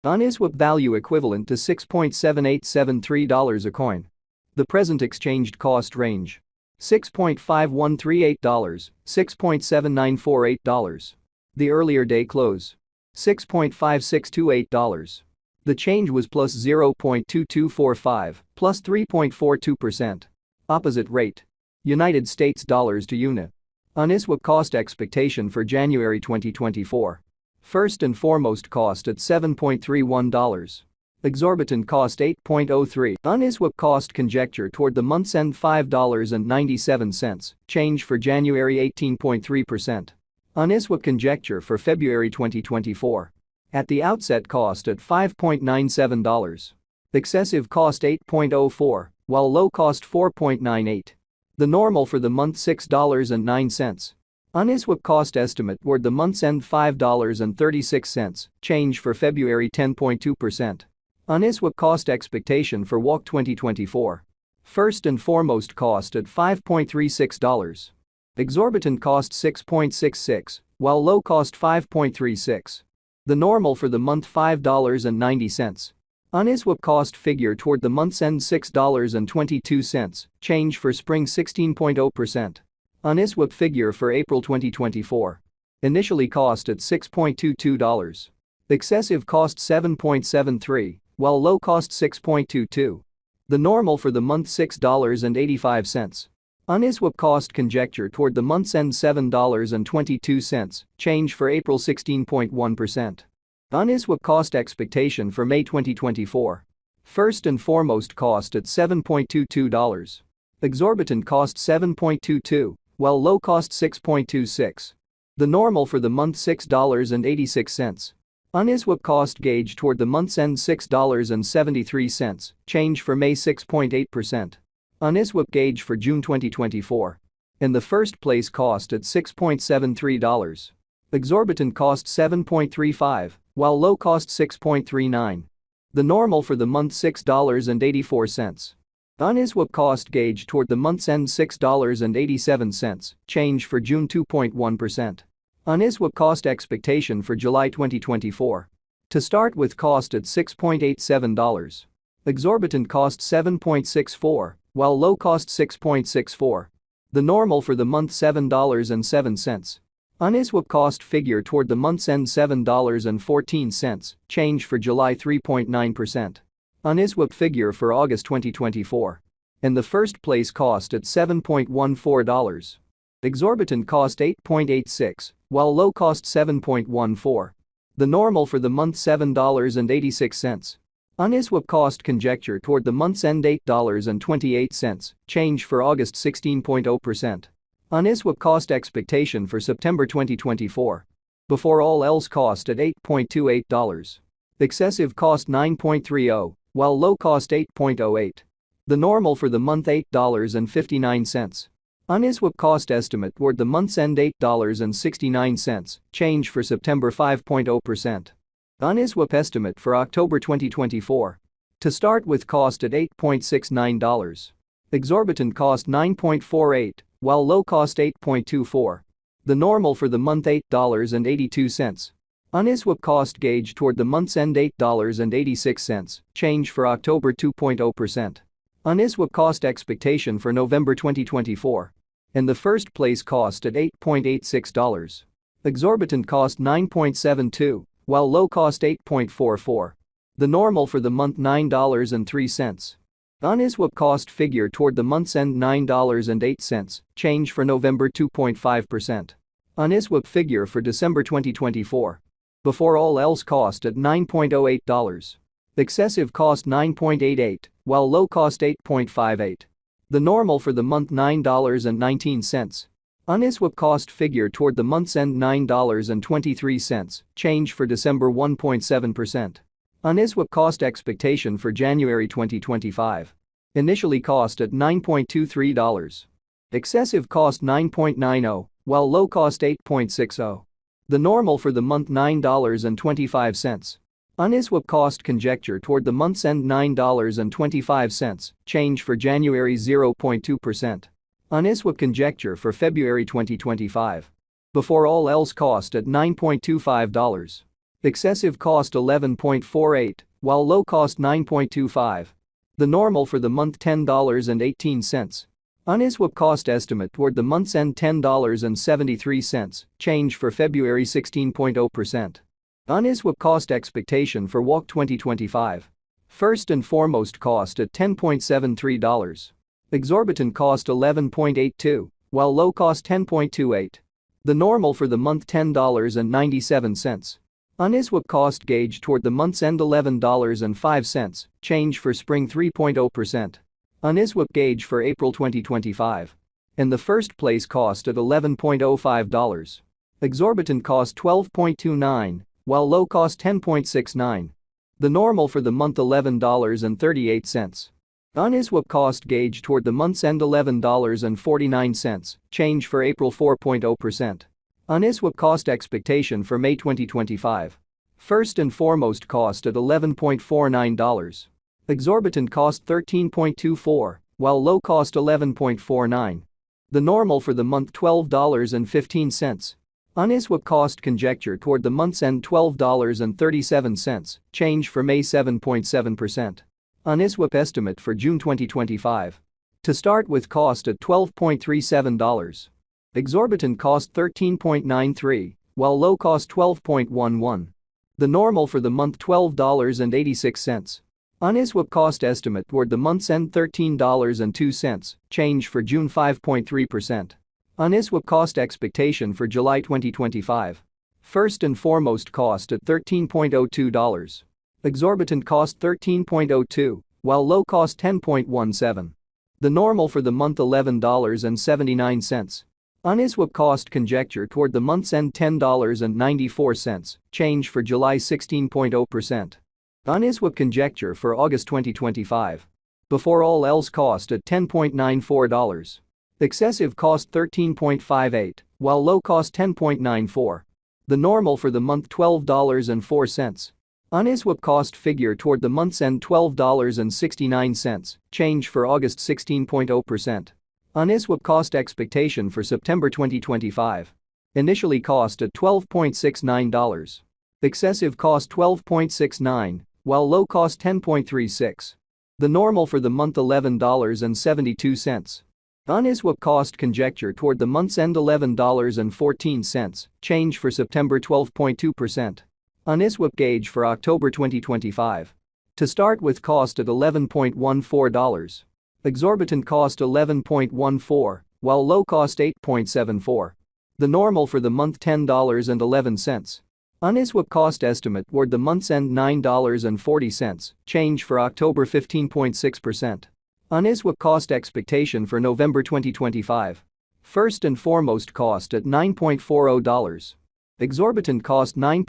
Uniswap value equivalent to $6.7873 a coin. The present exchanged cost range: $6.5138, $6.7948. The earlier day close: $6.5628. The change was plus 0.2245, plus 3.42%. Opposite rate: United States dollars to UNI. Uniswap cost expectation for January 2024. First and foremost, cost at $7.31. Exorbitant cost $8.03. Uniswap cost conjecture toward the month's end $5.97. Change for January 18.3%. Uniswap conjecture for February 2024. At the outset, cost at $5.97. Excessive cost $8.04, while low cost $4.98. The normal for the month $6.09. Uniswap cost estimate toward the month's end $5.36. Change for February 10.2%. Uniswap cost expectation for WOC 2024. First and foremost, cost at $5.36. Exorbitant cost $6.66, while low cost $5.36. The normal for the month $5.90. Uniswap cost figure toward the month's end $6.22. Change for spring 16.0%. Uniswap figure for April 2024. Initially cost at $6.22. Excessive cost $7.73, while low cost $6.22. The normal for the month $6.85. Uniswap cost conjecture toward the month's end $7.22. Change for April 16.1%. Uniswap cost expectation for May 2024. First and foremost, cost at $7.22. Exorbitant cost $7.22, while low cost $6.26. The normal for the month $6.86. Uniswap cost gauge toward the month's end $6.73. Change for May 6.8%. Uniswap gauge for June 2024. In the first place, cost at $6.73. Exorbitant cost $7.35, while low cost $6.39. The normal for the month $6.84. Uniswap cost gauge toward the month's end $6.87. Change for June 2.1%. Uniswap cost expectation for July 2024. To start with, cost at $6.87. Exorbitant cost $7.64, while low cost $6.64. The normal for the month $7.07. Uniswap cost figure toward the month's end $7.14. Change for July 3.9%. Uniswap figure for August 2024. In the first place, cost at $7.14. Exorbitant cost $8.86, while low cost $7.14. The normal for the month $7.86. Uniswap cost conjecture toward the month's end $8.28. Change for August 16.0%. Uniswap cost expectation for September 2024. Before all else, cost at $8.28. Excessive cost $9.30, while low cost $8.08. The normal for the month $8.59. Uniswap cost estimate toward the month's end $8.69. Change for September 5.0%. Uniswap estimate for October 2024. To start with, cost at $8.69. Exorbitant cost $9.48, while low cost $8.24. The normal for the month $8.82. Uniswap cost gauge toward the month's end $8.86. Change for October 2.0%. Uniswap cost expectation for November 2024. In the first place, cost at $8.86. Exorbitant cost $9.72, while low cost $8.44. The normal for the month $9.03. Uniswap cost figure toward the month's end $9.08. Change for November 2.5%. Uniswap figure for December 2024. Before all else, cost at $9.08. Excessive cost $9.88, while low cost $8.58. The normal for the month $9.19. Uniswap cost figure toward the month's end $9.23. Change for December 1.7%. Uniswap cost expectation for January 2025. Initially cost at $9.23. Excessive cost $9.90, while low cost $8.60. The normal for the month $9.25. Uniswap cost conjecture toward the month's end $9.25. Change for January 0.2%. Uniswap conjecture for February 2025. Before all else, cost at $9.25. Excessive cost 11.48, while low cost 9.25. The normal for the month $10.18. Uniswap cost estimate toward the month's end $10.73, change for February 16.0%. Uniswap cost expectation for WAC 2025. First and foremost cost at $10.73. Exorbitant cost 11.82, while low cost 10.28. The normal for the month $10.97. Uniswap cost gauge toward the month's end $11.05, change for spring 3.0%. Uniswap gauge for April 2025. In the first place cost at $11.05. Exorbitant cost 12.29, while low cost 10.69. The normal for the month $11.38. Uniswap cost gauge toward the month's end $11.49, change for April 4.0%. Uniswap cost expectation for May 2025. First and foremost cost at $11.49. Exorbitant cost 13.24, while low cost 11.49. The normal for the month $12.15. Uniswap cost conjecture toward the month's end $12.37, change for May 7.7%. Uniswap estimate for June 2025. To start with cost at $12.37. Exorbitant cost 13.93, while low cost 12.11. The normal for the month $12.86. Uniswap cost estimate toward the month's end $13.02, change for June 5.3%. Uniswap cost expectation for July 2025. First and foremost cost at $13.02. Exorbitant cost 13.02, while low cost 10.17. The normal for the month $11.79. Uniswap cost conjecture toward the month's end $10.94, change for July 16.0%. Uniswap conjecture for August 2025. Before all else cost at $10.94. Excessive cost 13.58, while low cost 10.94. The normal for the month $12.04. Uniswap cost figure toward the month's end $12.69, change for August 16.0%. Uniswap cost expectation for September 2025. Initially cost at $12.69. Excessive cost 12.69, while low cost 10.36. The normal for the month $11.72. Uniswap cost conjecture toward the month's end $11.14, change for September 12.2%. Uniswap gauge for October 2025. To start with cost at $11.14. Exorbitant cost 11.14, while low cost 8.74. The normal for the month $10.11. Uniswap cost estimate toward the month's end $9.40, change for October 15.6%. Uniswap cost expectation for November 2025. First and foremost cost at $9.40. Exorbitant cost 9.